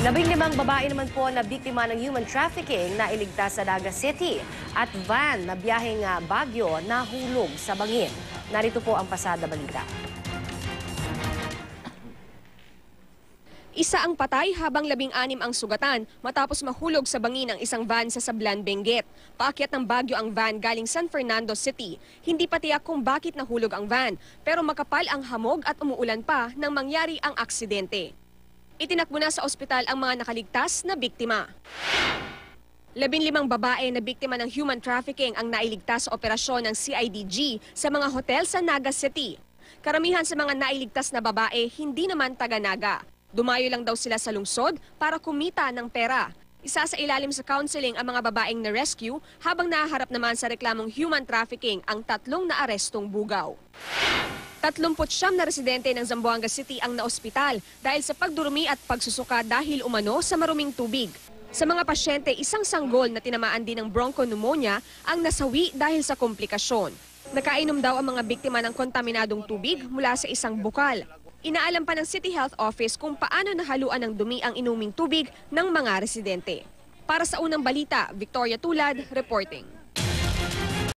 15 babae naman po na biktima ng human trafficking na iligtas sa Naga City at van na biyaheng Baguio nahulog sa bangin. Narito po ang pasada balita. Isa ang patay habang 16 ang sugatan matapos mahulog sa bangin ang isang van sa Sablan, Benguet. Paakyat ng Baguio ang van galing San Fernando City. Hindi pa tiyak kung bakit nahulog ang van, pero makapal ang hamog at umuulan pa nang mangyari ang aksidente. Itinakbo na sa ospital ang mga nakaligtas na biktima. 15 babae na biktima ng human trafficking ang nailigtas sa operasyon ng CIDG sa mga hotel sa Naga City. Karamihan sa mga nailigtas na babae hindi naman taga-Naga. Dumayo lang daw sila sa lungsod para kumita ng pera. Isa sa ilalim sa counseling ang mga babaeng na-rescue habang naharap naman sa reklamong human trafficking ang 3 naarestong bugaw. 39 na residente ng Zamboanga City ang naospital dahil sa pagdurumi at pagsusuka dahil umano sa maruming tubig. Sa mga pasyente, isang sanggol na tinamaan din ng bronchopneumonia ang nasawi dahil sa komplikasyon. Nakainom daw ang mga biktima ng kontaminadong tubig mula sa isang bukal. Inaalam pa ng City Health Office kung paano nahaluan ng dumi ang inuming tubig ng mga residente. Para sa unang balita, Victoria Tulad, reporting.